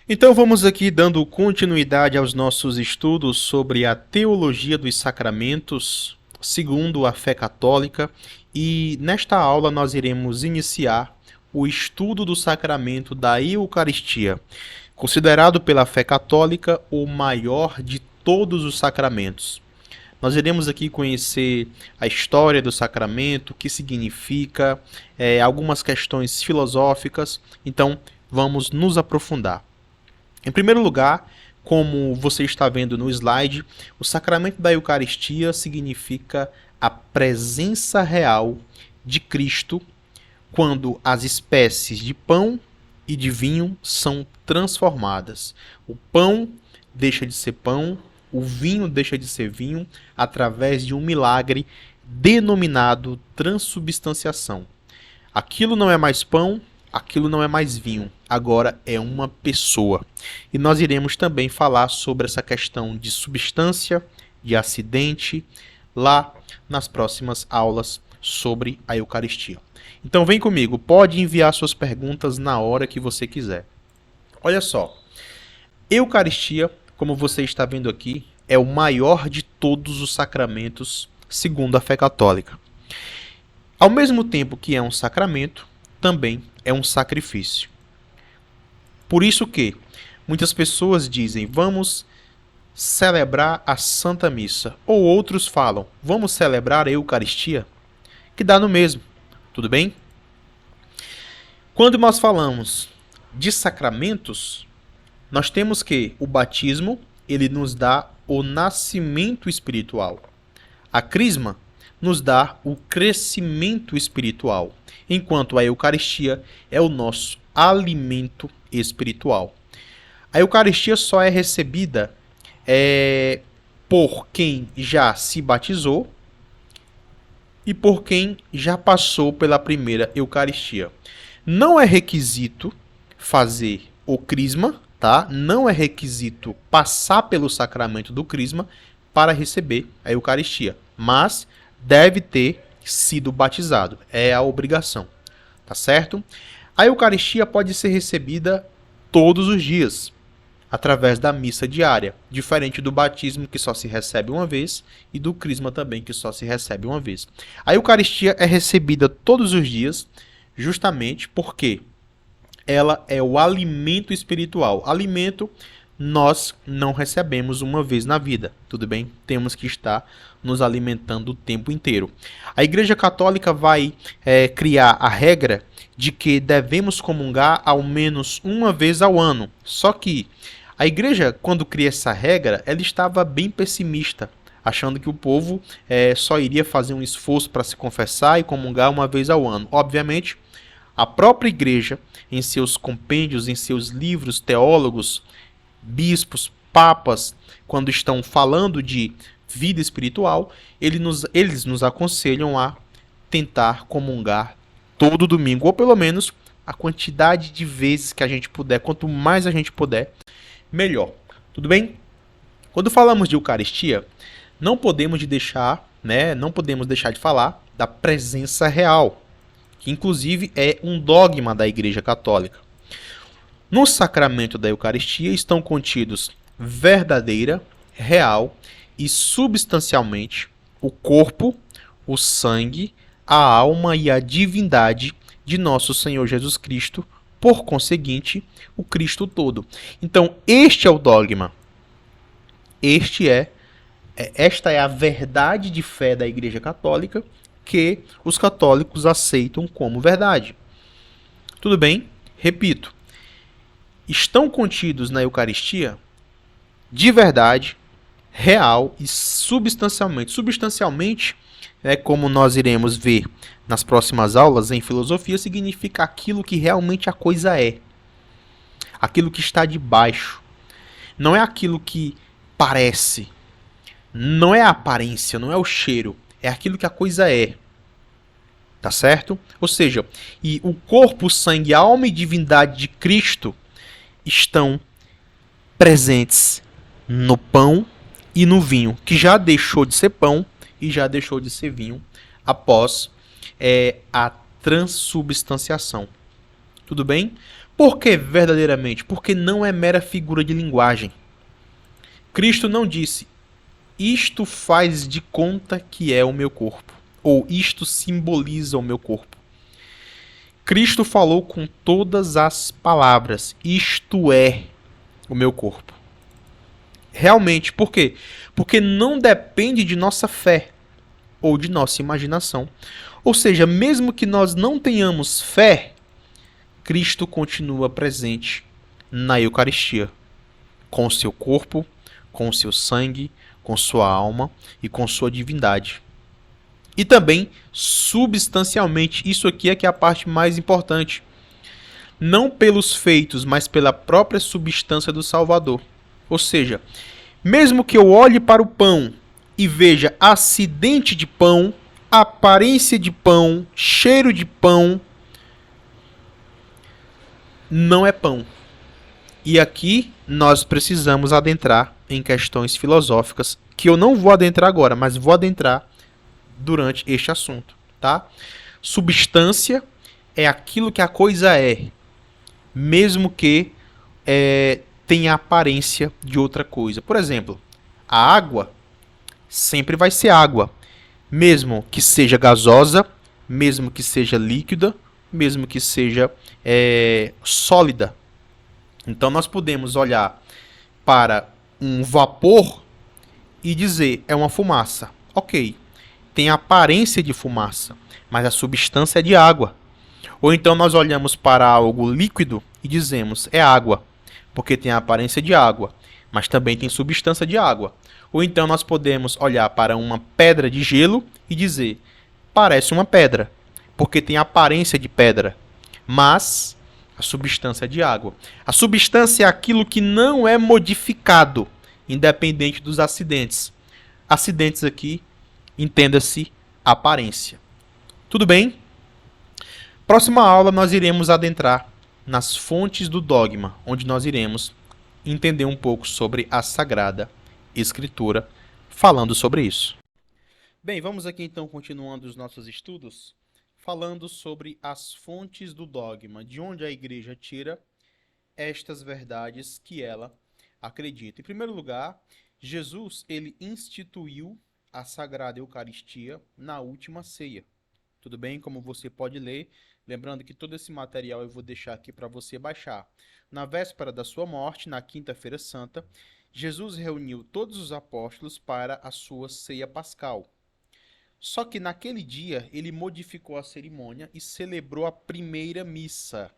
Então vamos aqui dando continuidade aos nossos estudos sobre a teologia dos sacramentos, segundo a fé católica, e nesta aula nós iremos iniciar o estudo do sacramento da Eucaristia, considerado pela fé católica o maior de todos os sacramentos. Nós iremos aqui conhecer a história do sacramento, o que significa, algumas questões filosóficas, então vamos nos aprofundar. Em primeiro lugar, como você está vendo no slide, o sacramento da Eucaristia significa a presença real de Cristo quando as espécies de pão e de vinho são transformadas. O pão deixa de ser pão, o vinho deixa de ser vinho através de um milagre denominado transubstanciação. Aquilo não é mais pão, aquilo não é mais vinho, agora é uma pessoa. E nós iremos também falar sobre essa questão de substância, de acidente, lá nas próximas aulas sobre a Eucaristia. Então vem comigo, pode enviar suas perguntas na hora que você quiser. Olha só, Eucaristia, como você está vendo aqui, é o maior de todos os sacramentos segundo a fé católica. Ao mesmo tempo que é um sacramento, também é um sacrifício. Por isso que muitas pessoas dizem, vamos celebrar a Santa Missa. Ou outros falam, vamos celebrar a Eucaristia, que dá no mesmo. Tudo bem? Quando nós falamos de sacramentos, nós temos que o batismo, ele nos dá o nascimento espiritual. A crisma nos dá o crescimento espiritual, enquanto a Eucaristia é o nosso alimento espiritual. A Eucaristia só é recebida por quem já se batizou e por quem já passou pela primeira Eucaristia. Não é requisito fazer o crisma, tá? Não é requisito passar pelo sacramento do crisma para receber a Eucaristia, mas deve ter sido batizado, é a obrigação, tá certo? A Eucaristia pode ser recebida todos os dias, através da missa diária, diferente do batismo que só se recebe uma vez e do crisma também que só se recebe uma vez. A Eucaristia é recebida todos os dias, justamente porque ela é o alimento espiritual. Alimento nós não recebemos uma vez na vida, tudo bem? Temos que estar nos alimentando o tempo inteiro. A Igreja Católica vai criar a regra de que devemos comungar ao menos uma vez ao ano. Só que a Igreja, quando cria essa regra, ela estava bem pessimista, achando que o povo só iria fazer um esforço para se confessar e comungar uma vez ao ano. Obviamente, a própria Igreja, em seus compêndios, em seus livros, teólogos, bispos, papas, quando estão falando de vida espiritual, eles nos aconselham a tentar comungar todo domingo, ou pelo menos a quantidade de vezes que a gente puder. Quanto mais a gente puder, melhor. Tudo bem? Quando falamos de Eucaristia, não podemos deixar de falar da presença real, que inclusive é um dogma da Igreja Católica. No sacramento da Eucaristia estão contidos verdadeira, real e substancialmente o corpo, o sangue, a alma e a divindade de nosso Senhor Jesus Cristo, por conseguinte, o Cristo todo. Então, este é o dogma. Esta é a verdade de fé da Igreja Católica que os católicos aceitam como verdade. Tudo bem? Repito. Estão contidos na Eucaristia de verdade, real e substancialmente. Substancialmente, como nós iremos ver nas próximas aulas em filosofia, significa aquilo que realmente a coisa é. Aquilo que está debaixo. Não é aquilo que parece. Não é a aparência, não é o cheiro. É aquilo que a coisa é. Tá certo? Ou seja, e o corpo, o sangue, a alma e divindade de Cristo estão presentes no pão e no vinho, que já deixou de ser pão e já deixou de ser vinho após a transubstanciação. Tudo bem? Por que verdadeiramente? Porque não é mera figura de linguagem. Cristo não disse, isto faz de conta que é o meu corpo, ou isto simboliza o meu corpo. Cristo falou com todas as palavras, isto é o meu corpo. Realmente, por quê? Porque não depende de nossa fé ou de nossa imaginação. Ou seja, mesmo que nós não tenhamos fé, Cristo continua presente na Eucaristia, com o seu corpo, com o seu sangue, com sua alma e com sua divindade. E também substancialmente, isso aqui é que é a parte mais importante. Não pelos feitos, mas pela própria substância do Salvador. Ou seja, mesmo que eu olhe para o pão e veja acidente de pão, aparência de pão, cheiro de pão, não é pão. E aqui nós precisamos adentrar em questões filosóficas, que eu não vou adentrar agora, mas vou adentrar durante este assunto, tá? Substância é aquilo que a coisa é, mesmo que tenha aparência de outra coisa. Por exemplo, a água sempre vai ser água, mesmo que seja gasosa, mesmo que seja líquida, mesmo que seja sólida. Então nós podemos olhar para um vapor e dizer é uma fumaça. Ok, tem aparência de fumaça, mas a substância é de água. Ou então nós olhamos para algo líquido e dizemos é água, porque tem a aparência de água, mas também tem substância de água. Ou então nós podemos olhar para uma pedra de gelo e dizer parece uma pedra, porque tem a aparência de pedra, mas a substância é de água. A substância é aquilo que não é modificado, independente dos acidentes. Acidentes aqui, entenda-se aparência. Tudo bem? Próxima aula nós iremos adentrar nas fontes do dogma, onde nós iremos entender um pouco sobre a Sagrada Escritura, falando sobre isso. Bem, vamos aqui então continuando os nossos estudos, falando sobre as fontes do dogma, de onde a Igreja tira estas verdades que ela acredita. Em primeiro lugar, Jesus ele instituiu a Sagrada Eucaristia na última ceia. Tudo bem? Como você pode ler, lembrando que todo esse material eu vou deixar aqui para você baixar. Na véspera da sua morte, na quinta-feira santa, Jesus reuniu todos os apóstolos para a sua ceia pascal. Só que naquele dia ele modificou a cerimônia e celebrou a primeira missa,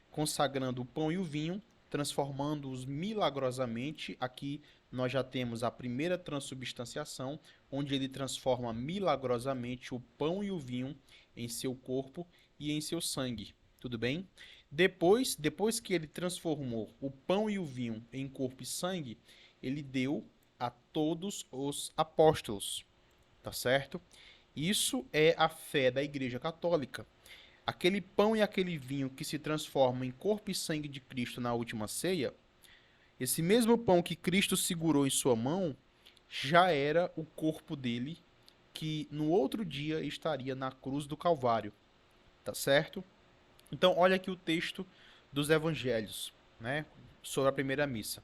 consagrando o pão e o vinho, transformando-os milagrosamente. Aqui nós já temos a primeira transubstanciação, onde ele transforma milagrosamente o pão e o vinho em seu corpo e em seu sangue. Tudo bem? Depois que ele transformou o pão e o vinho em corpo e sangue, ele deu a todos os apóstolos. Tá certo? Isso é a fé da Igreja Católica. Aquele pão e aquele vinho que se transformam em corpo e sangue de Cristo na última ceia, esse mesmo pão que Cristo segurou em sua mão, já era o corpo dele, que no outro dia estaria na cruz do Calvário. Tá certo? Então, olha aqui o texto dos evangelhos, né, sobre a primeira missa.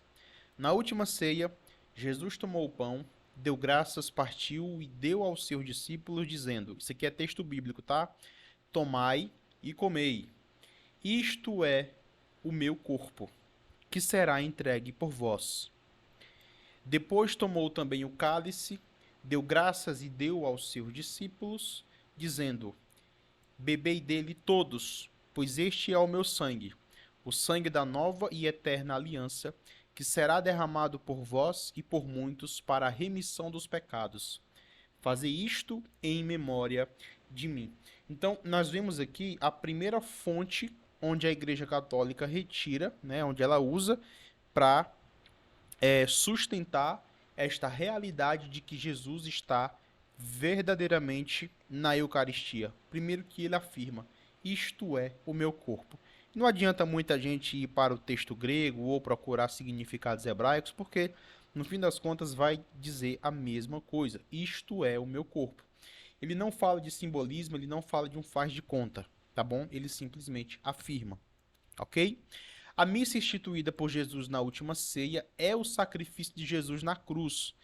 Na última ceia, Jesus tomou o pão, deu graças, partiu e deu aos seus discípulos, dizendo, isso aqui é texto bíblico, tá? Tomai e comei. Isto é o meu corpo, que será entregue por vós. Depois tomou também o cálice, deu graças e deu aos seus discípulos, dizendo, bebei dele todos, pois este é o meu sangue, o sangue da nova e eterna aliança, que será derramado por vós e por muitos para a remissão dos pecados. Fazei isto em memória de mim. Então, nós vemos aqui a primeira fonte onde a Igreja Católica retira, né, onde ela usa para sustentar esta realidade de que Jesus está verdadeiramente na Eucaristia. Primeiro que ele afirma, isto é o meu corpo. Não adianta muita gente ir para o texto grego ou procurar significados hebraicos, porque no fim das contas vai dizer a mesma coisa. Isto é o meu corpo. Ele não fala de simbolismo, ele não fala de um faz de conta, tá bom? Ele simplesmente afirma. ok? A missa instituída por Jesus na última ceia é o sacrifício de Jesus na cruz.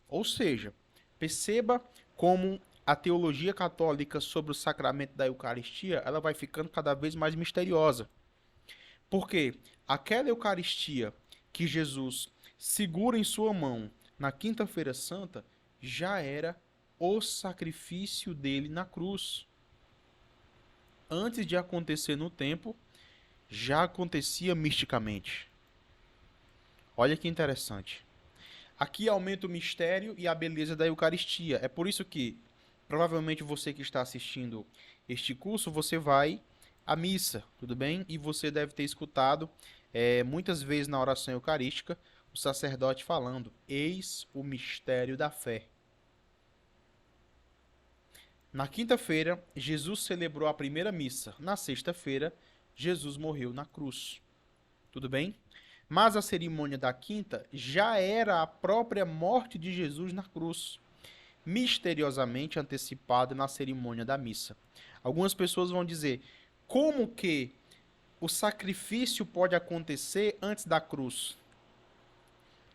Ou seja, perceba como a teologia católica sobre o sacramento da Eucaristia ela vai ficando cada vez mais misteriosa. Porque aquela Eucaristia que Jesus segura em sua mão na Quinta-feira Santa já era o sacrifício dele na cruz. Antes de acontecer no tempo, já acontecia misticamente. Olha que interessante. Aqui aumenta o mistério e a beleza da Eucaristia. É por isso que, provavelmente você que está assistindo este curso, você vai à missa, tudo bem? E você deve ter escutado muitas vezes na oração eucarística o sacerdote falando: eis o mistério da fé. Na quinta-feira, Jesus celebrou a primeira missa. Na sexta-feira, Jesus morreu na cruz. Tudo bem? Mas a cerimônia da quinta já era a própria morte de Jesus na cruz, misteriosamente antecipada na cerimônia da missa. Algumas pessoas vão dizer: como que o sacrifício pode acontecer antes da cruz?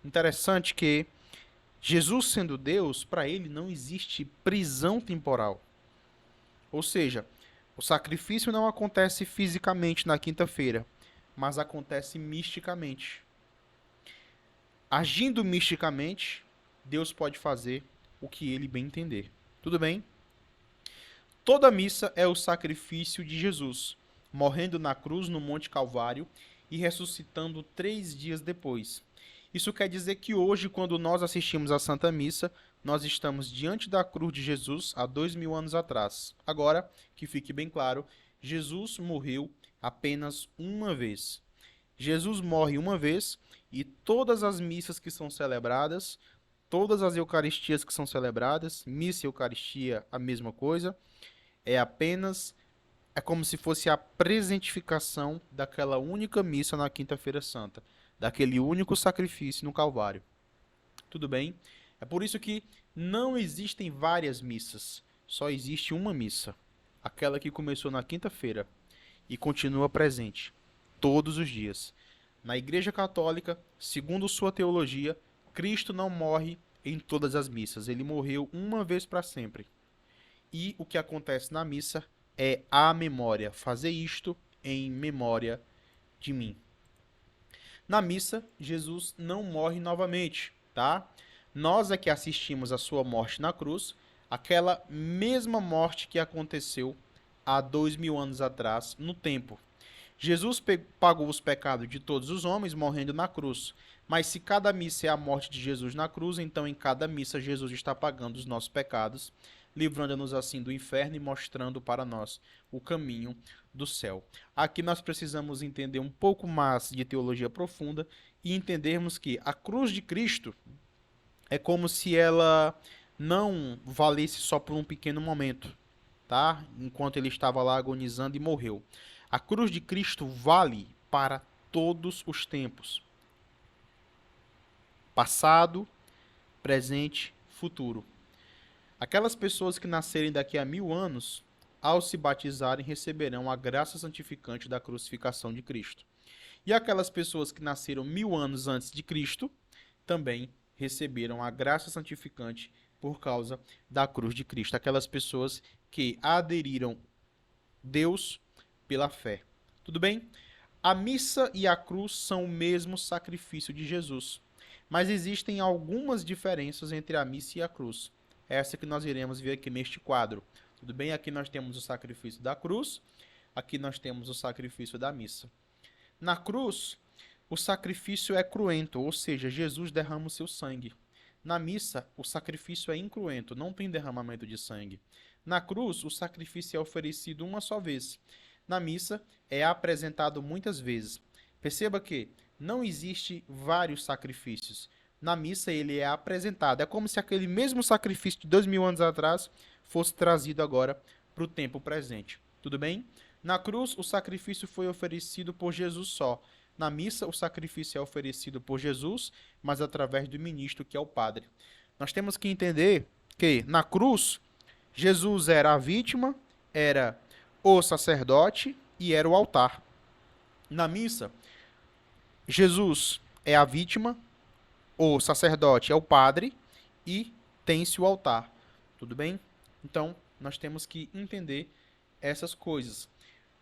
Interessante que Jesus, sendo Deus, para ele não existe prisão temporal. Ou seja, o sacrifício não acontece fisicamente na quinta-feira, mas acontece misticamente. Agindo misticamente, Deus pode fazer o que ele bem entender. Tudo bem? Toda missa é o sacrifício de Jesus, morrendo na cruz no Monte Calvário e ressuscitando 3 dias depois. Isso quer dizer que hoje, quando nós assistimos à Santa Missa, nós estamos diante da cruz de Jesus há 2000 anos atrás. Agora, que fique bem claro, Jesus morreu apenas uma vez. Jesus morre uma vez e todas as missas que são celebradas, todas as eucaristias que são celebradas, missa e eucaristia, a mesma coisa, é como se fosse a presentificação daquela única missa na Quinta-feira Santa, daquele único sacrifício no Calvário. Tudo bem? É por isso que não existem várias missas, só existe uma missa, aquela que começou na quinta-feira e continua presente todos os dias. Na Igreja Católica, segundo sua teologia, Cristo não morre em todas as missas, ele morreu uma vez para sempre. E o que acontece na missa é a memória, fazer isto em memória de mim. Na missa, Jesus não morre novamente, tá? Nós é que assistimos a sua morte na cruz, aquela mesma morte que aconteceu há 2000 anos atrás no tempo. Jesus pagou os pecados de todos os homens morrendo na cruz. Mas se cada missa é a morte de Jesus na cruz, então em cada missa Jesus está pagando os nossos pecados, livrando-nos assim do inferno e mostrando para nós o caminho do céu. Aqui nós precisamos entender um pouco mais de teologia profunda e entendermos que a cruz de Cristo é como se ela não valesse só por um pequeno momento, tá? Enquanto ele estava lá agonizando e morreu. A cruz de Cristo vale para todos os tempos. Passado, presente, futuro. Aquelas pessoas que nascerem daqui a 1000 anos, ao se batizarem, receberão a graça santificante da crucificação de Cristo. E aquelas pessoas que nasceram 1000 anos antes de Cristo, também receberam a graça santificante por causa da cruz de Cristo. Aquelas pessoas que aderiram a Deus pela fé. Tudo bem? A missa e a cruz são o mesmo sacrifício de Jesus. Mas existem algumas diferenças entre a missa e a cruz. Essa que nós iremos ver aqui neste quadro. Tudo bem? Aqui nós temos o sacrifício da cruz. Aqui nós temos o sacrifício da missa. Na cruz, o sacrifício é cruento, ou seja, Jesus derrama o seu sangue. Na missa, o sacrifício é incruento, não tem derramamento de sangue. Na cruz, o sacrifício é oferecido uma só vez. Na missa, é apresentado muitas vezes. Perceba que não existe vários sacrifícios. Na missa, ele é apresentado. É como se aquele mesmo sacrifício de 2000 anos atrás fosse trazido agora para o tempo presente. Tudo bem? Na cruz, o sacrifício foi oferecido por Jesus só. Na missa, o sacrifício é oferecido por Jesus, mas através do ministro, que é o Padre. Nós temos que entender que, na cruz, Jesus era a vítima, era o sacerdote e era o altar. Na missa, Jesus é a vítima, o sacerdote é o padre e tem-se o altar. Tudo bem? Então, nós temos que entender essas coisas.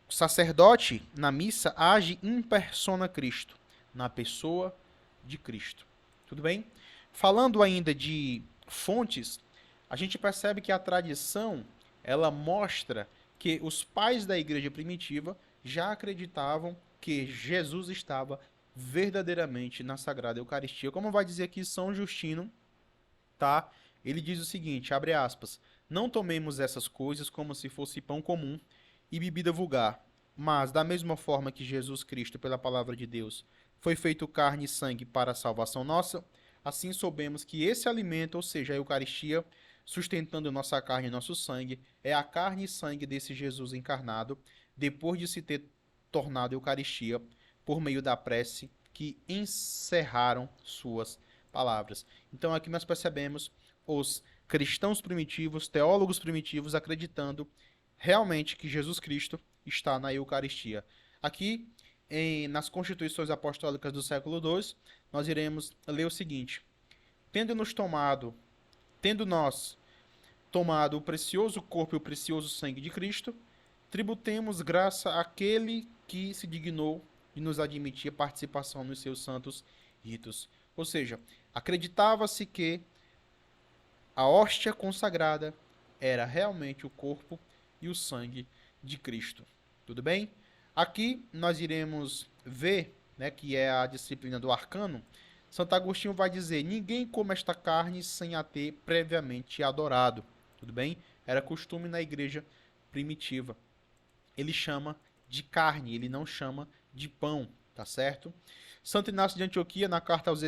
O sacerdote, na missa, age in persona Cristo, na pessoa de Cristo. Tudo bem? Falando ainda de fontes, a gente percebe que a tradição, ela mostra que os pais da igreja primitiva já acreditavam que Jesus estava verdadeiramente na Sagrada Eucaristia. Como vai dizer aqui São Justino, tá? Ele diz o seguinte, abre aspas, não tomemos essas coisas como se fosse pão comum e bebida vulgar, mas da mesma forma que Jesus Cristo, pela palavra de Deus, foi feito carne e sangue para a salvação nossa, assim soubemos que esse alimento, ou seja, a Eucaristia, sustentando nossa carne e nosso sangue, é a carne e sangue desse Jesus encarnado, depois de se ter tornado Eucaristia, por meio da prece que encerraram suas palavras. Então aqui nós percebemos os cristãos primitivos, teólogos primitivos, acreditando realmente que Jesus Cristo está na Eucaristia. Aqui, nas Constituições Apostólicas do século II, nós iremos ler o seguinte: tendo nós tomado o precioso corpo e o precioso sangue de Cristo, tributemos graça àquele que se dignou de nos admitir a participação nos seus santos ritos. Ou seja, acreditava-se que a hóstia consagrada era realmente o corpo e o sangue de Cristo. Tudo bem? Aqui nós iremos ver, né, que é a disciplina do arcano. Santo Agostinho vai dizer: ninguém come esta carne sem a ter previamente adorado. Tudo bem? Era costume na igreja primitiva. Ele chama de carne, ele não chama de pão, tá certo? Santo Inácio de Antioquia, na carta aos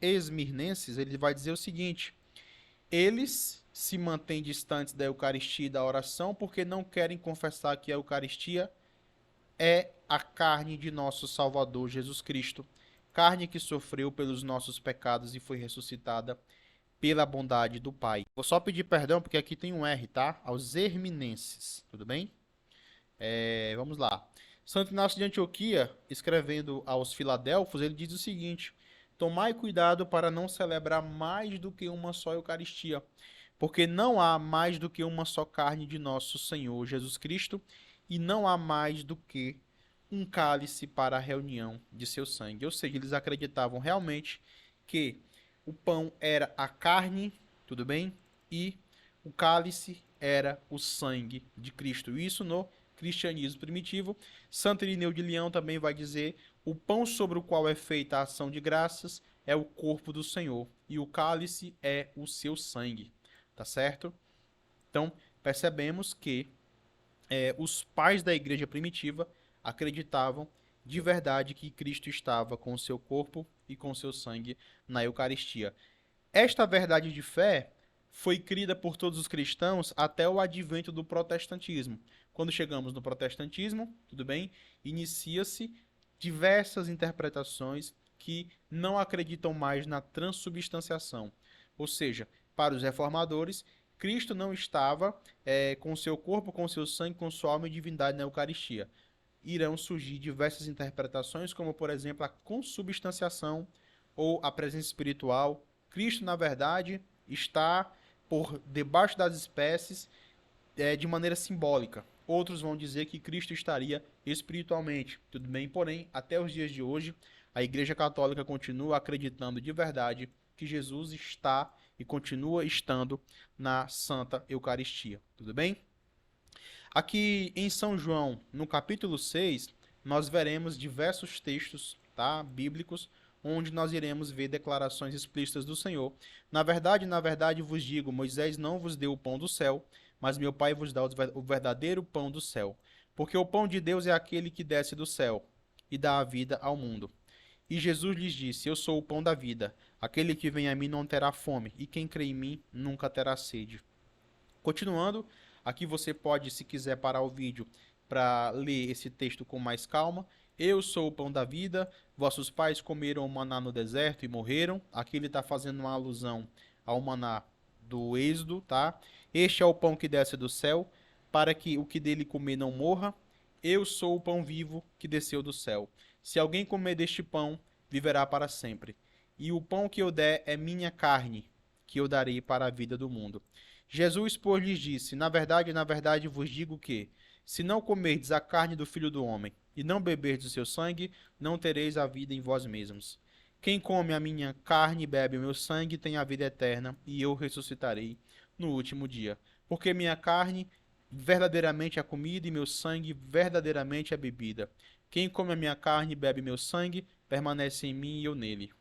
Esmirnenses, ele vai dizer o seguinte: eles se mantêm distantes da Eucaristia e da oração porque não querem confessar que a Eucaristia é a carne de nosso Salvador Jesus Cristo, carne que sofreu pelos nossos pecados e foi ressuscitada pela bondade do Pai. Vou só pedir perdão porque aqui tem um R, tá? Aos Herminenses, tudo bem? Vamos lá. Santo Inácio de Antioquia, escrevendo aos Filadelfos, ele diz o seguinte: tomai cuidado para não celebrar mais do que uma só Eucaristia, porque não há mais do que uma só carne de nosso Senhor Jesus Cristo, e não há mais do que um cálice para a reunião de seu sangue. Ou seja, eles acreditavam realmente que o pão era a carne, tudo bem? E o cálice era o sangue de Cristo. Isso no cristianismo primitivo. Santo Irineu de Leão também vai dizer: o pão sobre o qual é feita a ação de graças é o corpo do Senhor, e o cálice é o seu sangue. Tá certo? Então, percebemos que os pais da igreja primitiva acreditavam de verdade que Cristo estava com o seu corpo e com o seu sangue na Eucaristia. Esta verdade de fé foi crida por todos os cristãos até o advento do protestantismo. Quando chegamos no protestantismo, tudo bem, inicia-se diversas interpretações que não acreditam mais na transubstanciação. Ou seja, para os reformadores, Cristo não estava com seu corpo, com seu sangue, com sua alma e divindade na Eucaristia. Irão surgir diversas interpretações, como por exemplo a consubstanciação ou a presença espiritual. Cristo, na verdade, está por debaixo das espécies de maneira simbólica. Outros vão dizer que Cristo estaria espiritualmente. Tudo bem, porém, até os dias de hoje, a Igreja Católica continua acreditando de verdade que Jesus está e continua estando na Santa Eucaristia. Tudo bem? Aqui em São João, no capítulo 6, nós veremos diversos textos, tá, bíblicos, onde nós iremos ver declarações explícitas do Senhor. Na verdade vos digo, Moisés não vos deu o pão do céu, mas meu Pai vos dá o verdadeiro pão do céu. Porque o pão de Deus é aquele que desce do céu e dá a vida ao mundo. E Jesus lhes disse: eu sou o pão da vida. Aquele que vem a mim não terá fome, e quem crê em mim nunca terá sede. Continuando, aqui você pode, se quiser, parar o vídeo para ler esse texto com mais calma. Eu sou o pão da vida, vossos pais comeram o maná no deserto e morreram. Aqui ele está fazendo uma alusão ao maná do Êxodo, tá? Este é o pão que desce do céu, para que o que dele comer não morra. Eu sou o pão vivo que desceu do céu. Se alguém comer deste pão, viverá para sempre. E o pão que eu der é minha carne, que eu darei para a vida do mundo. Jesus, pois, lhes disse: na verdade vos digo que, se não comerdes a carne do Filho do Homem e não beberdes o seu sangue, não tereis a vida em vós mesmos. Quem come a minha carne e bebe o meu sangue tem a vida eterna, e eu ressuscitarei no último dia. Porque minha carne verdadeiramente é comida e meu sangue verdadeiramente é bebida. Quem come a minha carne e bebe meu sangue, permanece em mim e eu nele.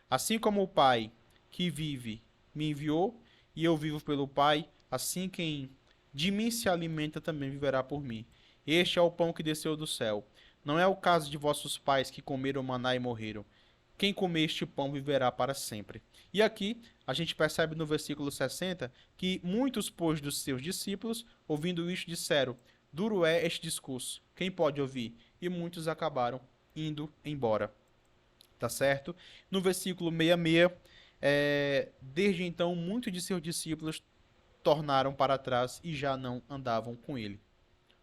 Assim como o Pai que vive me enviou, e eu vivo pelo Pai, assim quem de mim se alimenta também viverá por mim. Este é o pão que desceu do céu. Não é o caso de vossos pais que comeram maná e morreram. Quem comer este pão viverá para sempre. E aqui a gente percebe no versículo 60 que muitos, pois, dos seus discípulos, ouvindo isto, disseram: Duro é este discurso, quem pode ouvir? E muitos acabaram indo embora. Tá certo? No versículo 66, desde então, muitos de seus discípulos tornaram para trás e já não andavam com ele.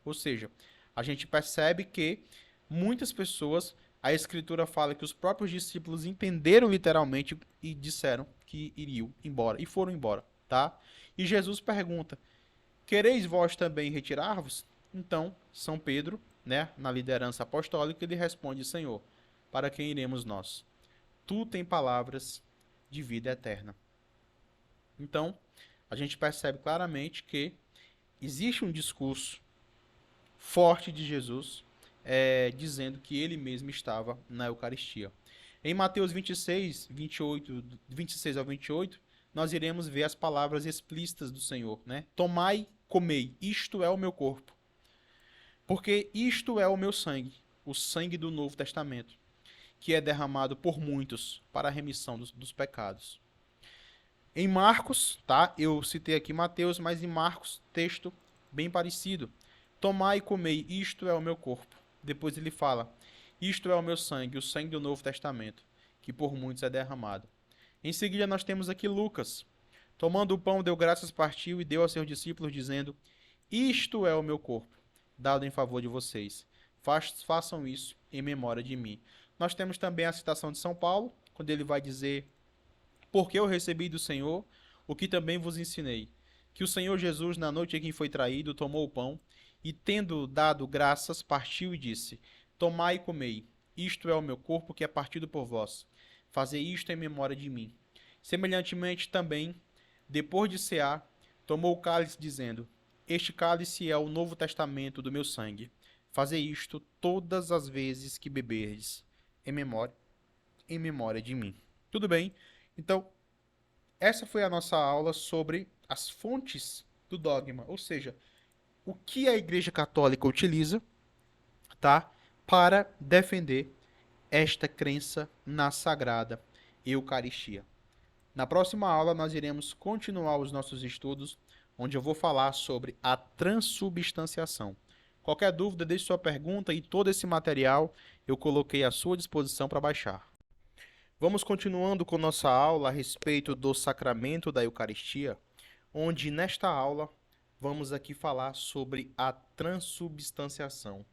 Ou seja, a gente percebe que muitas pessoas, a Escritura fala que os próprios discípulos entenderam literalmente e disseram que iriam embora e foram embora, tá? E Jesus pergunta: Quereis vós também retirar-vos? Então, São Pedro, né, na liderança apostólica, ele responde: Senhor, para quem iremos nós? Tu tem palavras de vida eterna. Então, a gente percebe claramente que existe um discurso forte de Jesus, dizendo que ele mesmo estava na Eucaristia. Em Mateus 26, 28, 26 ao 28, nós iremos ver as palavras explícitas do Senhor, né? Tomai, comei, isto é o meu corpo. Porque isto é o meu sangue, o sangue do Novo Testamento, que é derramado por muitos para a remissão dos pecados. Em Marcos, tá? Eu citei aqui Mateus, mas em Marcos, texto bem parecido. Tomai e comei, isto é o meu corpo. Depois ele fala: Isto é o meu sangue, o sangue do Novo Testamento, que por muitos é derramado. Em seguida nós temos aqui Lucas. Tomando o pão, deu graças, partiu e deu aos seus discípulos, dizendo: Isto é o meu corpo, dado em favor de vocês. Façam isso em memória de mim. Nós temos também a citação de São Paulo, quando ele vai dizer: Porque eu recebi do Senhor o que também vos ensinei, que o Senhor Jesus, na noite em que foi traído, tomou o pão e, tendo dado graças, partiu e disse: Tomai e comei, isto é o meu corpo que é partido por vós. Fazei isto em memória de mim. Semelhantemente também, depois de cear, tomou o cálice, dizendo: Este cálice é o novo testamento do meu sangue. Fazei isto todas as vezes que beberdes, em memória de mim. Tudo bem? Então, essa foi a nossa aula sobre as fontes do dogma, ou seja, o que a Igreja Católica utiliza, tá, para defender esta crença na Sagrada Eucaristia. Na próxima aula nós iremos continuar os nossos estudos, onde eu vou falar sobre a transubstanciação. Qualquer dúvida, deixe sua pergunta e todo esse material eu coloquei à sua disposição para baixar. Vamos continuando com nossa aula a respeito do sacramento da Eucaristia, onde nesta aula vamos aqui falar sobre a transubstanciação.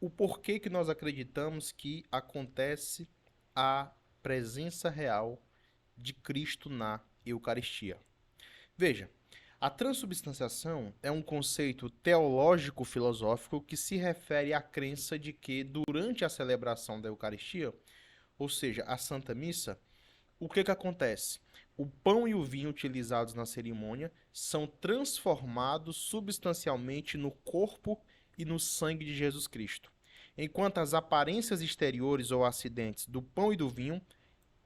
O porquê que nós acreditamos que acontece a presença real de Cristo na Eucaristia. Veja, a transubstanciação é um conceito teológico-filosófico que se refere à crença de que durante a celebração da Eucaristia, ou seja, a Santa Missa, o que acontece? O pão e o vinho utilizados na cerimônia são transformados substancialmente no corpo e no sangue de Jesus Cristo, enquanto as aparências exteriores ou acidentes do pão e do vinho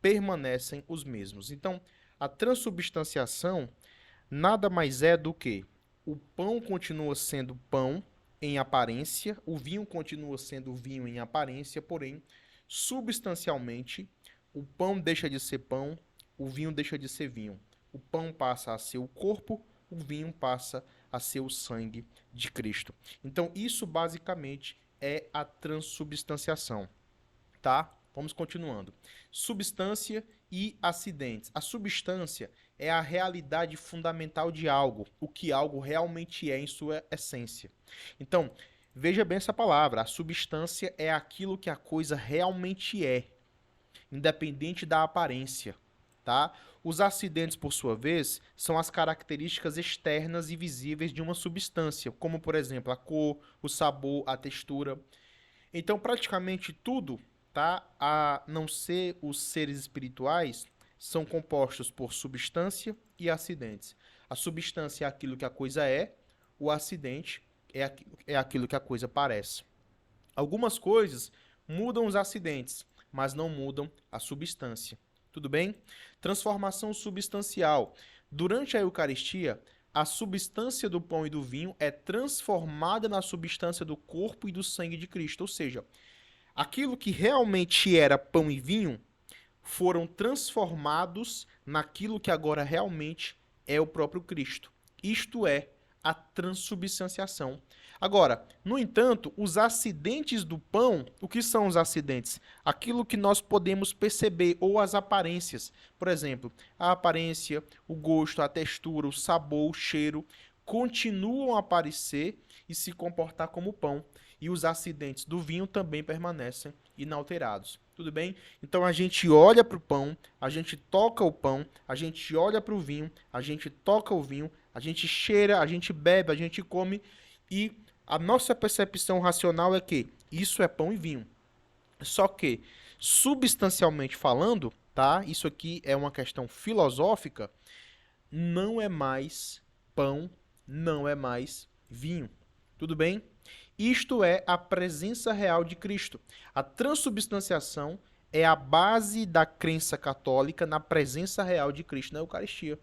permanecem os mesmos. Então, a transubstanciação nada mais é do que o pão continua sendo pão em aparência, o vinho continua sendo vinho em aparência, porém, substancialmente, o pão deixa de ser pão, o vinho deixa de ser vinho. O pão passa a ser o corpo, o vinho passa a ser o sangue de Cristo. Então, isso basicamente é a transubstanciação, tá? Vamos continuando. Substância e acidentes. A substância é a realidade fundamental de algo, o que algo realmente é em sua essência. Então, Veja bem essa palavra, a substância é aquilo que a coisa realmente é, independente da aparência, tá? Os acidentes, por sua vez, são as características externas e visíveis de uma substância, como, por exemplo, a cor, o sabor, a textura. Então, praticamente tudo, tá? A não ser os seres espirituais, são compostos por substância e acidentes. A substância é aquilo que a coisa é, o acidente é aquilo que a coisa parece. Algumas coisas mudam os acidentes, mas não mudam a substância. Tudo bem? Transformação substancial. Durante a Eucaristia, a substância do pão e do vinho é transformada na substância do corpo e do sangue de Cristo. Ou seja, aquilo que realmente era pão e vinho foram transformados naquilo que agora realmente é o próprio Cristo. Isto é a transubstanciação. Agora, no entanto, os acidentes do pão, o que são os acidentes? Aquilo que nós podemos perceber, ou as aparências. Por exemplo, a aparência, o gosto, a textura, o sabor, o cheiro, continuam a aparecer e se comportar como pão. E os acidentes do vinho também permanecem inalterados. Tudo bem? Então a gente olha para o pão, a gente toca o pão, a gente olha para o vinho, a gente toca o vinho, a gente cheira, a gente bebe, a gente come e a nossa percepção racional é que isso é pão e vinho. Só que, substancialmente falando, tá? Isso aqui é uma questão filosófica, não é mais pão, não é mais vinho. Tudo bem? Isto é a presença real de Cristo. A transubstanciação é a base da crença católica na presença real de Cristo na Eucaristia.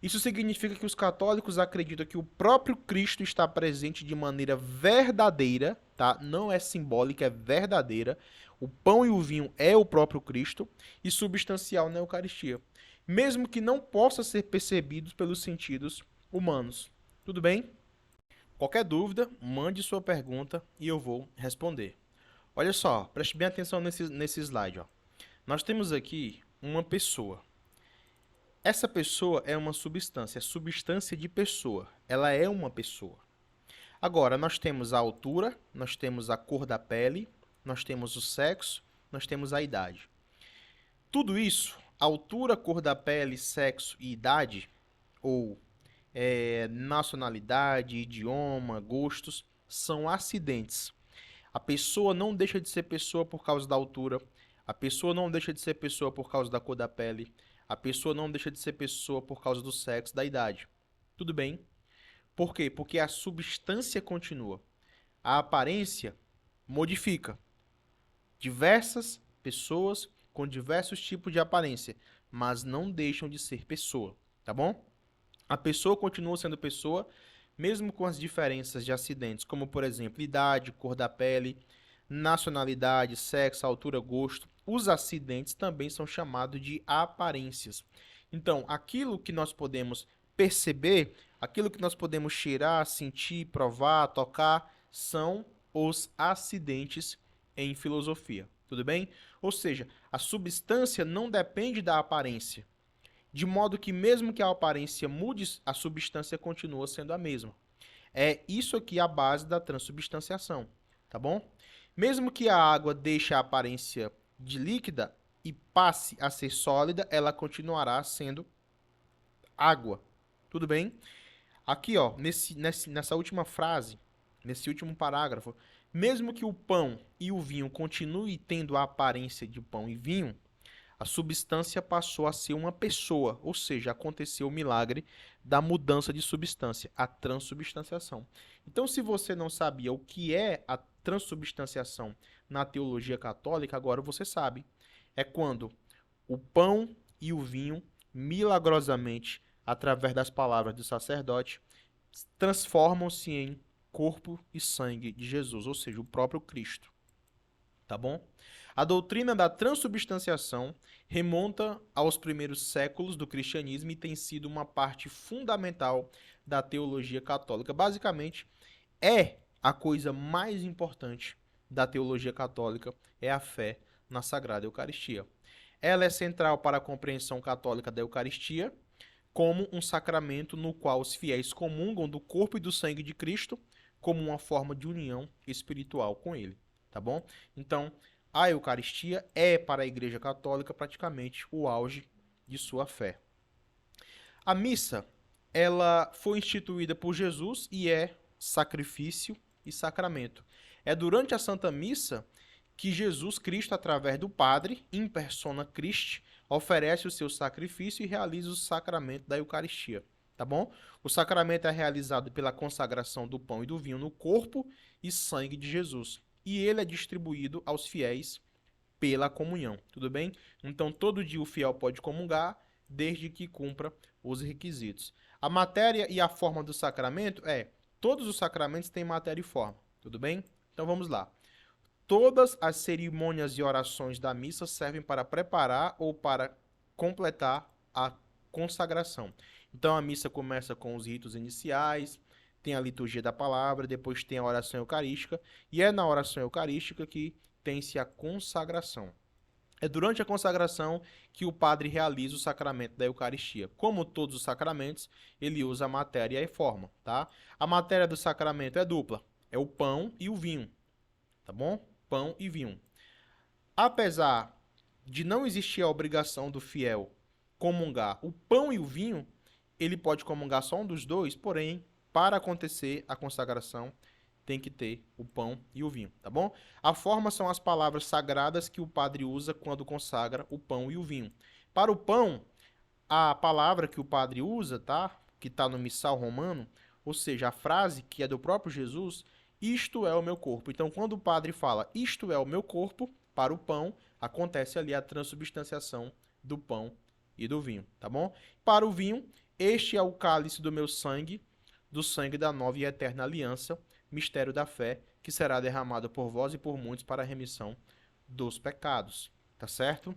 Isso significa que os católicos acreditam que o próprio Cristo está presente de maneira verdadeira, tá? Não é simbólica, é verdadeira. O pão e o vinho é o próprio Cristo e substancial na Eucaristia, mesmo que não possa ser percebido pelos sentidos humanos. Tudo bem? Qualquer dúvida, mande sua pergunta e eu vou responder. Olha só, preste bem atenção nesse slide. Ó. Nós temos aqui uma pessoa. Essa pessoa é uma substância, é substância de pessoa. Ela é uma pessoa. Agora, nós temos a altura, nós temos a cor da pele, nós temos o sexo, nós temos a idade. Tudo isso, altura, cor da pele, sexo e idade, ou nacionalidade, idioma, gostos, são acidentes. A pessoa não deixa de ser pessoa por causa da altura, a pessoa não deixa de ser pessoa por causa da cor da pele, a pessoa não deixa de ser pessoa por causa do sexo, da idade. Tudo bem? Por quê? Porque a substância continua. A aparência modifica. Diversas pessoas com diversos tipos de aparência, mas não deixam de ser pessoa, tá bom? A pessoa continua sendo pessoa, mesmo com as diferenças de acidentes, como por exemplo, idade, cor da pele, nacionalidade, sexo, altura, gosto. Os acidentes também são chamados de aparências. Então, aquilo que nós podemos perceber, aquilo que nós podemos cheirar, sentir, provar, tocar, são os acidentes em filosofia. Tudo bem? Ou seja, a substância não depende da aparência. De modo que, mesmo que a aparência mude, a substância continua sendo a mesma. É isso aqui a base da transubstanciação, tá bom? Mesmo que a água deixe a aparência de líquida e passe a ser sólida, ela continuará sendo água. Tudo bem? Aqui, ó, nessa última frase, nesse último parágrafo, mesmo que o pão e o vinho continuem tendo a aparência de pão e vinho, a substância passou a ser uma pessoa, ou seja, aconteceu o milagre da mudança de substância, a transubstanciação. Então, se você não sabia o que é a transubstanciação na teologia católica, agora você sabe. É quando o pão e o vinho, milagrosamente, através das palavras do sacerdote, transformam-se em corpo e sangue de Jesus, ou seja, o próprio Cristo. Tá bom? A doutrina da transubstanciação remonta aos primeiros séculos do cristianismo e tem sido uma parte fundamental da teologia católica. Basicamente, é a coisa mais importante da teologia católica, é a fé na Sagrada Eucaristia. Ela é central para a compreensão católica da Eucaristia, como um sacramento no qual os fiéis comungam do corpo e do sangue de Cristo, como uma forma de união espiritual com ele, tá bom? Então, a Eucaristia é para a Igreja Católica praticamente o auge de sua fé. A missa, ela foi instituída por Jesus e é sacrifício e sacramento. É durante a Santa Missa que Jesus Cristo, através do Padre, in persona Christi, oferece o seu sacrifício e realiza o sacramento da Eucaristia, tá bom? O sacramento é realizado pela consagração do pão e do vinho no corpo e sangue de Jesus, e ele é distribuído aos fiéis pela comunhão, tudo bem? Então, todo dia o fiel pode comungar, desde que cumpra os requisitos. A matéria e a forma do sacramento todos os sacramentos têm matéria e forma, tudo bem? Então, vamos lá. Todas as cerimônias e orações da missa servem para preparar ou para completar a consagração. Então a missa começa com os ritos iniciais, tem a liturgia da palavra, depois tem a oração eucarística, e é na oração eucarística que tem-se a consagração. É durante a consagração que o padre realiza o sacramento da Eucaristia. Como todos os sacramentos, ele usa a matéria e forma, tá? A matéria do sacramento é dupla, é o pão e o vinho, tá bom? Pão e vinho. Apesar de não existir a obrigação do fiel comungar o pão e o vinho, ele pode comungar só um dos dois, porém, para acontecer a consagração, tem que ter o pão e o vinho, tá bom? A forma são as palavras sagradas que o padre usa quando consagra o pão e o vinho. Para o pão, a palavra que o padre usa, tá? Que está no missal romano, ou seja, a frase que é do próprio Jesus, isto é o meu corpo. Então, quando o padre fala isto é o meu corpo, para o pão, acontece ali a transubstanciação do pão e do vinho, tá bom? Para o vinho, este é o cálice do meu sangue, do sangue da nova e eterna aliança, mistério da fé, que será derramado por vós e por muitos para a remissão dos pecados, tá certo?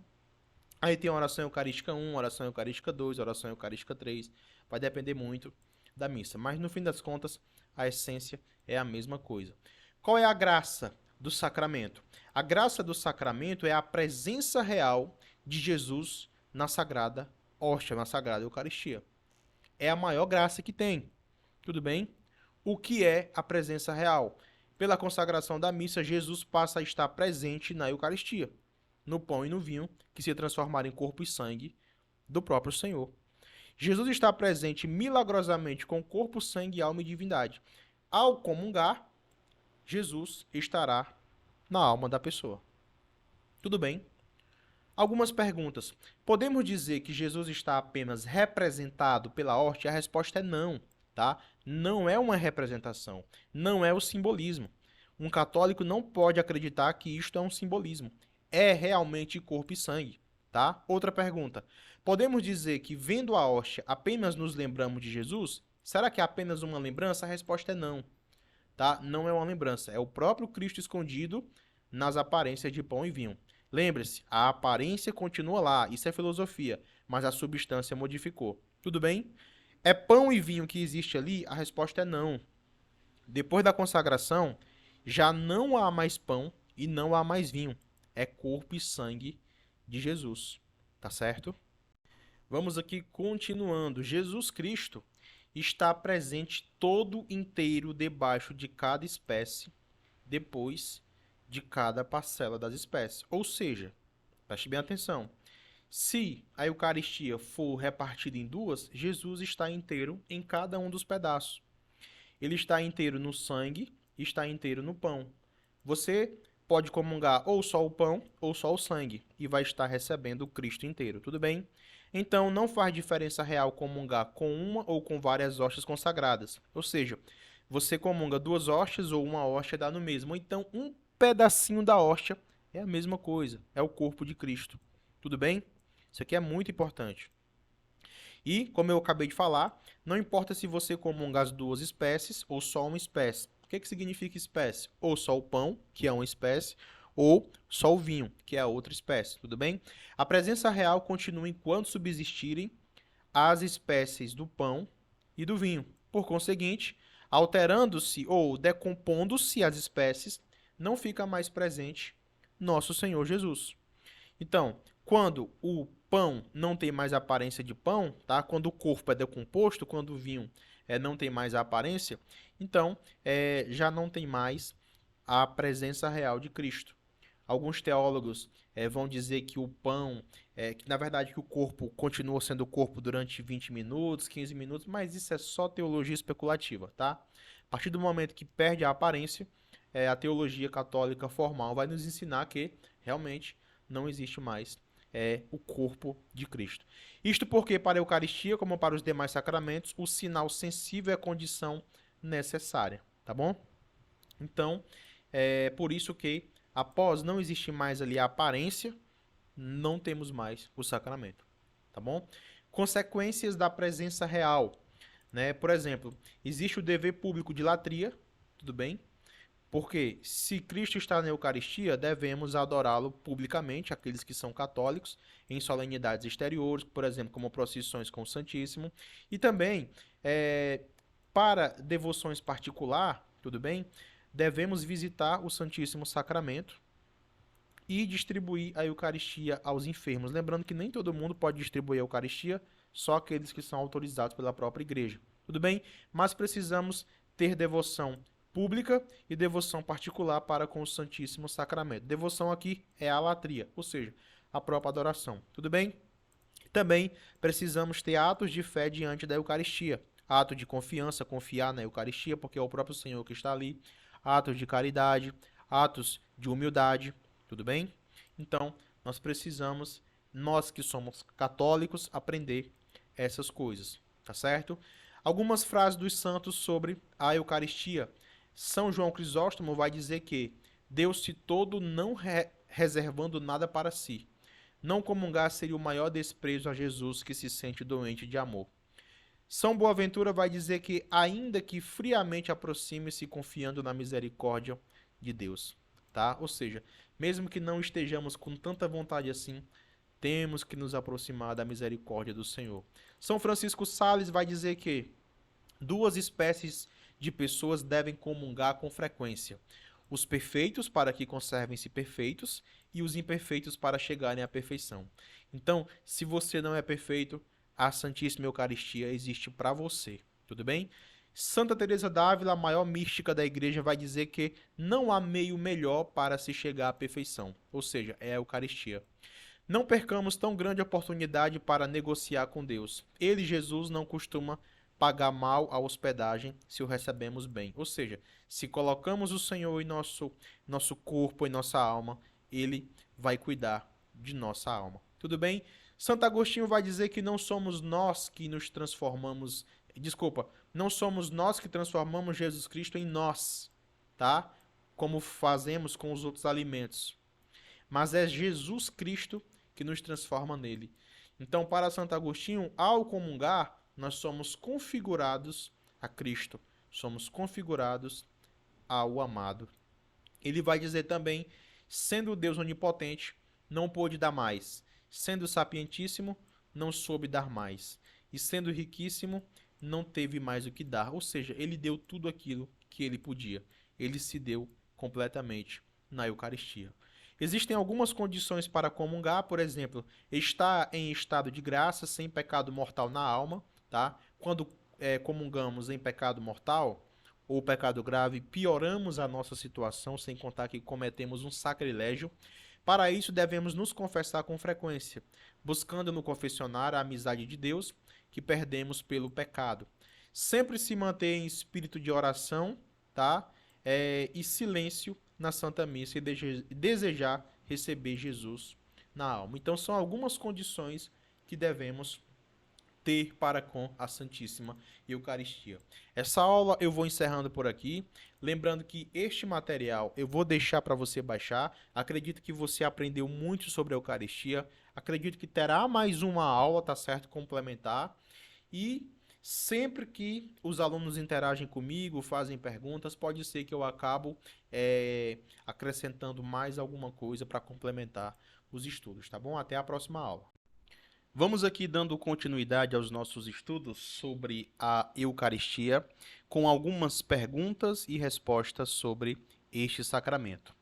Aí tem a oração eucarística 1, oração eucarística 2, oração eucarística 3. Vai depender muito da missa. Mas no fim das contas, a essência é a mesma coisa. Qual é a graça do sacramento? A graça do sacramento é a presença real de Jesus na sagrada hóstia, na sagrada Eucaristia. É a maior graça que tem. Tudo bem? O que é a presença real? Pela consagração da missa, Jesus passa a estar presente na Eucaristia, no pão e no vinho, que se transformaram em corpo e sangue do próprio Senhor. Jesus está presente milagrosamente com corpo, sangue, alma e divindade. Ao comungar, Jesus estará na alma da pessoa. Tudo bem? Algumas perguntas. Podemos dizer que Jesus está apenas representado pela hóstia? A resposta é não, tá? Não é uma representação, não é o simbolismo. Um católico não pode acreditar que isto é um simbolismo. É realmente corpo e sangue, tá? Outra pergunta. Podemos dizer que vendo a hóstia apenas nos lembramos de Jesus? Será que é apenas uma lembrança? A resposta é não, tá? Não é uma lembrança, é o próprio Cristo escondido nas aparências de pão e vinho. Lembre-se, a aparência continua lá, isso é filosofia, mas a substância modificou. Tudo bem? É pão e vinho que existe ali? A resposta é não. Depois da consagração, já não há mais pão e não há mais vinho. É corpo e sangue de Jesus. Tá certo? Vamos aqui continuando. Jesus Cristo está presente todo inteiro debaixo de cada espécie, depois de cada parcela das espécies. Ou seja, preste bem atenção. Se a Eucaristia for repartida em duas, Jesus está inteiro em cada um dos pedaços. Ele está inteiro no sangue e está inteiro no pão. Você pode comungar ou só o pão ou só o sangue e vai estar recebendo o Cristo inteiro, tudo bem? Então não faz diferença real comungar com uma ou com várias hóstias consagradas. Ou seja, você comunga duas hóstias ou uma hóstia dá no mesmo. Ou então um pedacinho da hóstia é a mesma coisa, é o corpo de Cristo. Tudo bem? Isso aqui é muito importante. E, como eu acabei de falar, não importa se você comunga as duas espécies ou só uma espécie. O que significa espécie? Ou só o pão, que é uma espécie, ou só o vinho, que é a outra espécie, tudo bem? A presença real continua enquanto subsistirem as espécies do pão e do vinho. Por conseguinte, alterando-se ou decompondo-se as espécies, não fica mais presente nosso Senhor Jesus. Então, quando o pão não tem mais aparência de pão, tá? Quando o corpo é decomposto, quando o vinho não tem mais a aparência, então já não tem mais a presença real de Cristo. Alguns teólogos vão dizer que o pão, que na verdade que o corpo continua sendo o corpo durante 20 minutos, 15 minutos, mas isso é só teologia especulativa, tá? A partir do momento que perde a aparência, a teologia católica formal vai nos ensinar que realmente não existe mais o corpo de Cristo. Isto porque para a Eucaristia, como para os demais sacramentos, o sinal sensível é a condição necessária, tá bom? Então, é por isso que após não existir mais ali a aparência, não temos mais o sacramento, tá bom? Consequências da presença real, né? Por exemplo, existe o dever público de latria, tudo bem? Porque se Cristo está na Eucaristia, devemos adorá-lo publicamente, aqueles que são católicos, em solenidades exteriores, por exemplo, como procissões com o Santíssimo, e também para devoções particular, tudo bem? Devemos visitar o Santíssimo Sacramento e distribuir a Eucaristia aos enfermos. Lembrando que nem todo mundo pode distribuir a Eucaristia, só aqueles que são autorizados pela própria igreja. Tudo bem? Mas precisamos ter devoção pública e devoção particular para com o Santíssimo Sacramento. Devoção aqui é a latria, ou seja, a própria adoração. Tudo bem? Também precisamos ter atos de fé diante da Eucaristia. Ato de confiança, confiar na Eucaristia, porque é o próprio Senhor que está ali. Atos de caridade, atos de humildade, tudo bem? Então, nós precisamos, nós que somos católicos, aprender essas coisas, tá certo? Algumas frases dos santos sobre a Eucaristia. São João Crisóstomo vai dizer que Deus-se todo não reservando nada para si. Não comungar seria o maior desprezo a Jesus que se sente doente de amor. São Boaventura vai dizer que, ainda que friamente aproxime-se confiando na misericórdia de Deus, tá? Ou seja, mesmo que não estejamos com tanta vontade assim, temos que nos aproximar da misericórdia do Senhor. São Francisco Sales vai dizer que duas espécies de pessoas devem comungar com frequência: os perfeitos para que conservem-se perfeitos e os imperfeitos para chegarem à perfeição. Então, se você não é perfeito, a Santíssima Eucaristia existe para você, tudo bem? Santa Teresa d'Ávila, a maior mística da igreja, vai dizer que não há meio melhor para se chegar à perfeição, ou seja, é a Eucaristia. Não percamos tão grande oportunidade para negociar com Deus. Ele, Jesus, não costuma pagar mal a hospedagem se o recebemos bem. Ou seja, se colocamos o Senhor em nosso corpo, em nossa alma, Ele vai cuidar de nossa alma. Tudo bem? Santo Agostinho vai dizer que não somos nós que nos transformamos... Desculpa, não somos nós que transformamos Jesus Cristo em nós, tá? Como fazemos com os outros alimentos. Mas é Jesus Cristo que nos transforma nele. Então, para Santo Agostinho, ao comungar, nós somos configurados a Cristo, somos configurados ao amado. Ele vai dizer também, sendo Deus onipotente, não pôde dar mais, sendo sapientíssimo, não soube dar mais, e sendo riquíssimo, não teve mais o que dar. Ou seja, ele deu tudo aquilo que ele podia. Ele se deu completamente na Eucaristia. Existem algumas condições para comungar, por exemplo, estar em estado de graça, sem pecado mortal na alma, tá? Quando comungamos em pecado mortal ou pecado grave, pioramos a nossa situação, sem contar que cometemos um sacrilégio. Para isso, devemos nos confessar com frequência, buscando no confessionário a amizade de Deus, que perdemos pelo pecado. Sempre se manter em espírito de oração, tá? E silêncio na Santa Missa e desejar receber Jesus na alma. Então, são algumas condições que devemos ter para com a Santíssima Eucaristia. Essa aula eu vou encerrando por aqui, lembrando que este material eu vou deixar para você baixar. Acredito que você aprendeu muito sobre a Eucaristia, acredito que terá mais uma aula, tá certo, complementar, e sempre que os alunos interagem comigo, fazem perguntas, pode ser que eu acabo acrescentando mais alguma coisa para complementar os estudos, tá bom? Até a próxima aula. Vamos aqui dando continuidade aos nossos estudos sobre a Eucaristia, com algumas perguntas e respostas sobre este sacramento.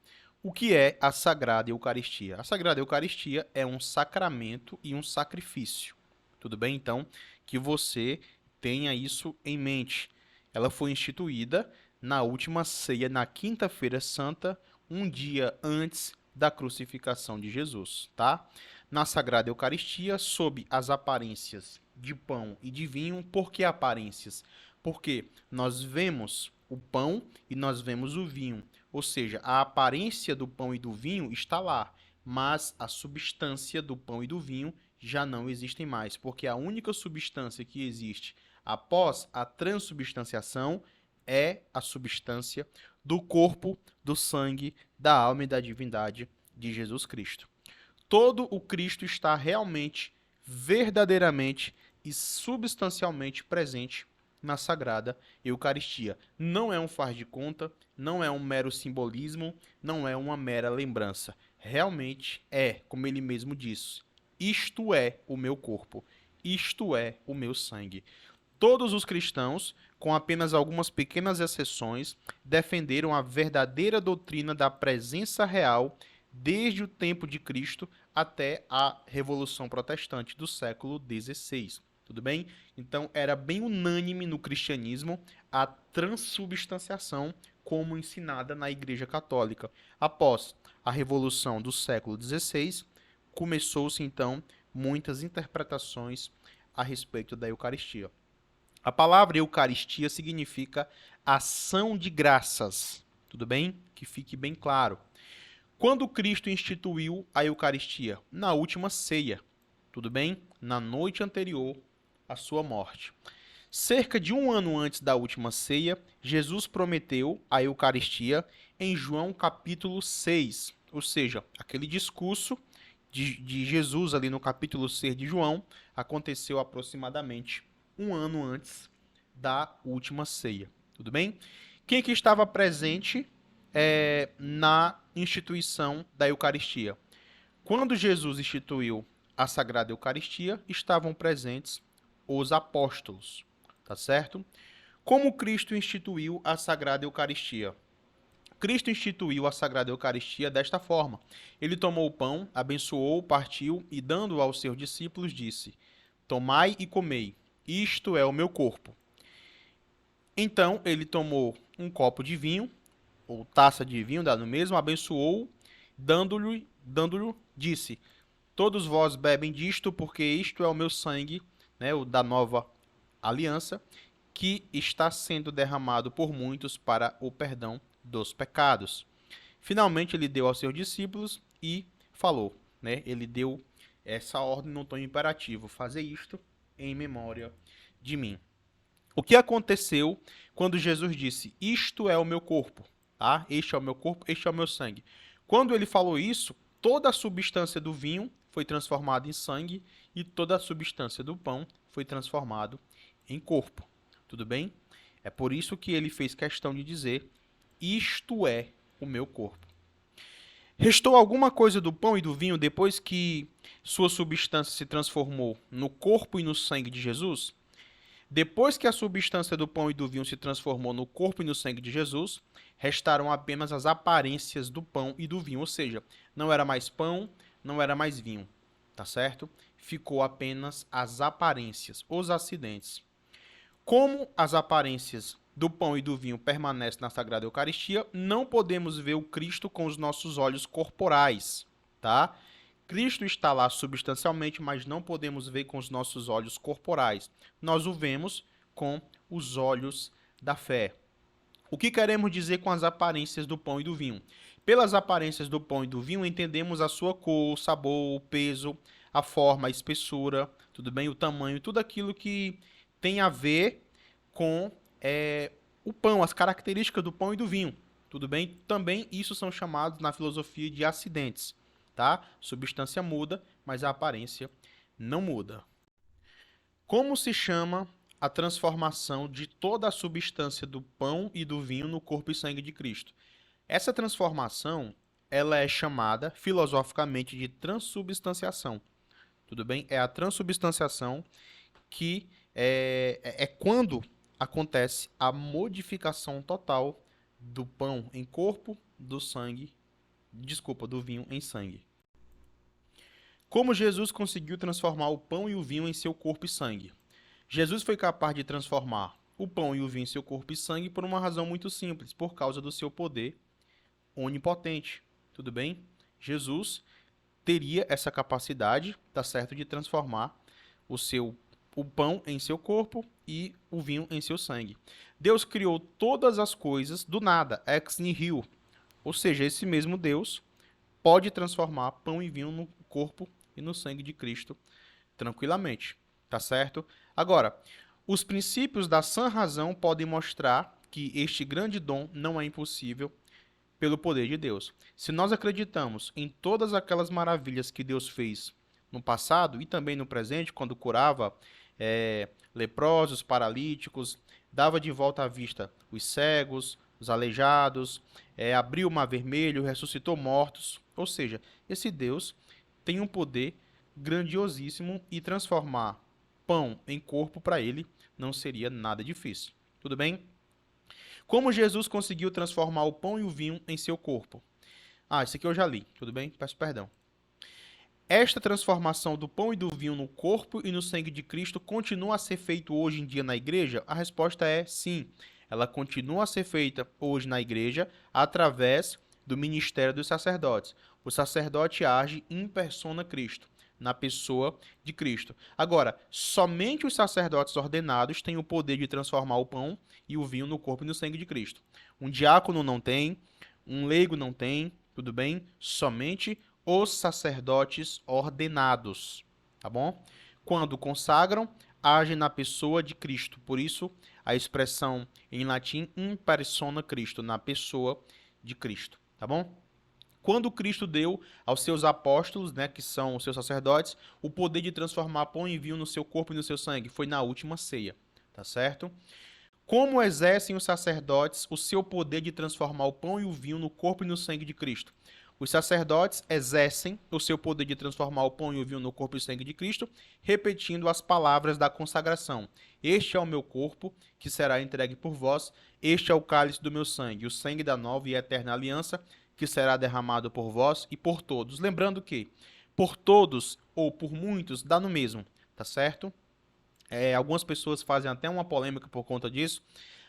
O que é a Sagrada Eucaristia? A Sagrada Eucaristia é um sacramento e um sacrifício. Tudo bem? Então, que você tenha isso em mente. Ela foi instituída na última ceia, na Quinta-feira Santa, um dia antes da crucificação de Jesus, tá? Na Sagrada Eucaristia, sob as aparências de pão e de vinho. Por que aparências? Porque nós vemos o pão e nós vemos o vinho. Ou seja, a aparência do pão e do vinho está lá, mas a substância do pão e do vinho já não existem mais, porque a única substância que existe após a transubstanciação é a substância do corpo, do sangue, da alma e da divindade de Jesus Cristo. Todo o Cristo está realmente, verdadeiramente e substancialmente presente na Sagrada Eucaristia. Não é um faz de conta, não é um mero simbolismo, não é uma mera lembrança. Realmente é, como ele mesmo disse, isto é o meu corpo, isto é o meu sangue. Todos os cristãos, com apenas algumas pequenas exceções, defenderam a verdadeira doutrina da presença real desde o tempo de Cristo até a Revolução Protestante do século XVI. Tudo bem? Então, era bem unânime no cristianismo a transubstanciação como ensinada na Igreja Católica. Após a Revolução do século XVI, começou-se, então, muitas interpretações a respeito da Eucaristia. A palavra Eucaristia significa ação de graças. Tudo bem? Que fique bem claro. Quando Cristo instituiu a Eucaristia? Na última ceia. Tudo bem? Na noite anterior à sua morte. Cerca de um ano antes da última ceia, Jesus prometeu a Eucaristia em João capítulo 6. Ou seja, aquele discurso de Jesus ali no capítulo 6 de João aconteceu aproximadamente um ano antes da última ceia. Tudo bem? Quem que estava presente na instituição da Eucaristia? Quando Jesus instituiu a Sagrada Eucaristia, estavam presentes os apóstolos, tá certo? Como Cristo instituiu a Sagrada Eucaristia? Cristo instituiu a Sagrada Eucaristia desta forma. Ele tomou o pão, abençoou, partiu e, dando aos seus discípulos, disse: Tomai e comei, isto é o meu corpo. Então ele tomou um copo de vinho, ou taça de vinho, dado mesmo, abençoou, dando-lhe, disse: Todos vós bebem disto, porque isto é o meu sangue, né, o da nova aliança, que está sendo derramado por muitos para o perdão dos pecados. Finalmente ele deu aos seus discípulos e falou, né? Ele deu essa ordem no tom imperativo: fazer isto em memória de mim. O que aconteceu quando Jesus disse: Isto é o meu corpo, tá? Este é o meu corpo, este é o meu sangue. Quando ele falou isso, toda a substância do vinho foi transformada em sangue e toda a substância do pão foi transformado em corpo. Tudo bem? É por isso que ele fez questão de dizer: Isto é o meu corpo. Restou alguma coisa do pão e do vinho depois que sua substância se transformou no corpo e no sangue de Jesus? Depois que a substância do pão e do vinho se transformou no corpo e no sangue de Jesus, restaram apenas as aparências do pão e do vinho, ou seja, não era mais pão, não era mais vinho, tá certo? Ficou apenas as aparências, os acidentes. Como as aparências do pão e do vinho permanecem na Sagrada Eucaristia, não podemos ver o Cristo com os nossos olhos corporais, tá? Cristo está lá substancialmente, mas não podemos ver com os nossos olhos corporais. Nós o vemos com os olhos da fé. O que queremos dizer com as aparências do pão e do vinho? Pelas aparências do pão e do vinho, entendemos a sua cor, o sabor, o peso, a forma, a espessura, tudo bem? O tamanho, tudo aquilo que tem a ver com o pão, as características do pão e do vinho, tudo bem? Também isso são chamados na filosofia de acidentes, tá? Substância muda, mas a aparência não muda. Como se chama a transformação de toda a substância do pão e do vinho no corpo e sangue de Cristo? Essa transformação, ela é chamada filosoficamente de transubstanciação. Tudo bem? É a transubstanciação que é quando acontece a modificação total do pão em corpo, do sangue do vinho em sangue. Como Jesus conseguiu transformar o pão e o vinho em seu corpo e sangue? Jesus foi capaz de transformar o pão e o vinho em seu corpo e sangue por uma razão muito simples, por causa do seu poder onipotente. Tudo bem? Jesus teria essa capacidade, tá certo, de transformar o pão em seu corpo e o vinho em seu sangue. Deus criou todas as coisas do nada, ex nihilo. Ou seja, esse mesmo Deus pode transformar pão e vinho no corpo e no sangue de Cristo tranquilamente, tá certo? Agora, os princípios da sã razão podem mostrar que este grande dom não é impossível pelo poder de Deus. Se nós acreditamos em todas aquelas maravilhas que Deus fez no passado e também no presente, quando curava leprosos, paralíticos, dava de volta à vista os cegos, os aleijados, abriu o mar vermelho, ressuscitou mortos. Ou seja, esse Deus tem um poder grandiosíssimo e transformar pão em corpo para ele não seria nada difícil. Tudo bem? Como Jesus conseguiu transformar o pão e o vinho em seu corpo? Isso aqui eu já li, tudo bem? Peço perdão. Esta transformação do pão e do vinho no corpo e no sangue de Cristo continua a ser feito hoje em dia na igreja? A resposta é sim. Ela continua a ser feita hoje na igreja através do ministério dos sacerdotes. O sacerdote age in persona Cristo, na pessoa de Cristo. Agora, somente os sacerdotes ordenados têm o poder de transformar o pão e o vinho no corpo e no sangue de Cristo. Um diácono não tem, um leigo não tem, tudo bem? Somente os sacerdotes ordenados, tá bom? Quando consagram, agem na pessoa de Cristo. Por isso, a expressão em latim in persona Cristo, na pessoa de Cristo, tá bom? Quando Cristo deu aos seus apóstolos, né, que são os seus sacerdotes, o poder de transformar pão e vinho no seu corpo e no seu sangue, foi na última ceia, tá certo? Como exercem os sacerdotes o seu poder de transformar o pão e o vinho no corpo e no sangue de Cristo? Os sacerdotes exercem o seu poder de transformar o pão e o vinho no corpo e sangue de Cristo, repetindo as palavras da consagração. Este é o meu corpo, que será entregue por vós. Este é o cálice do meu sangue, o sangue da nova e eterna aliança, que será derramado por vós e por todos. Lembrando que por todos ou por muitos dá no mesmo, tá certo? Algumas pessoas fazem até uma polêmica por conta disso.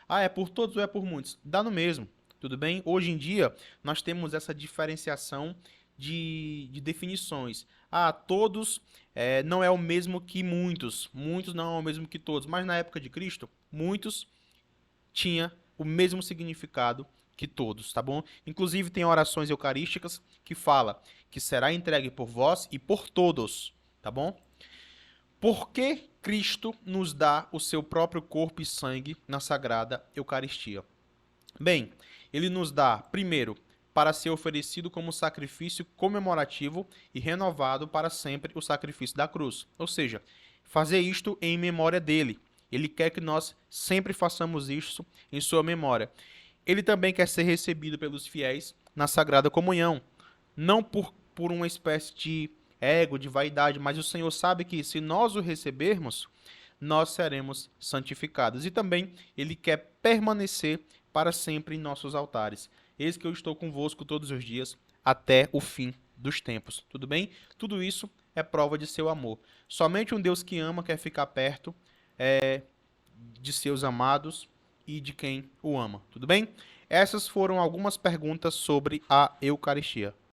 É por todos ou é por muitos? Dá no mesmo, tudo bem? Hoje em dia, nós temos essa diferenciação de definições. Todos não é o mesmo que muitos. Muitos não é o mesmo que todos. Mas na época de Cristo, muitos tinha o mesmo significado que todos, tá bom? Inclusive tem orações eucarísticas que fala que será entregue por vós e por todos, tá bom? Por que Cristo nos dá o seu próprio corpo e sangue na Sagrada Eucaristia? Bem, ele nos dá, primeiro, para ser oferecido como sacrifício comemorativo e renovado para sempre o sacrifício da cruz. Ou seja, fazer isto em memória dele. Ele quer que nós sempre façamos isso em sua memória. Ele também quer ser recebido pelos fiéis na Sagrada Comunhão. Não por uma espécie de ego, de vaidade, mas o Senhor sabe que se nós o recebermos, nós seremos santificados. E também ele quer permanecer para sempre em nossos altares. Eis que eu estou convosco todos os dias até o fim dos tempos. Tudo bem? Tudo isso é prova de seu amor. Somente um Deus que ama quer ficar perto de seus amados e de quem o ama. Tudo bem? Essas foram algumas perguntas sobre a Eucaristia.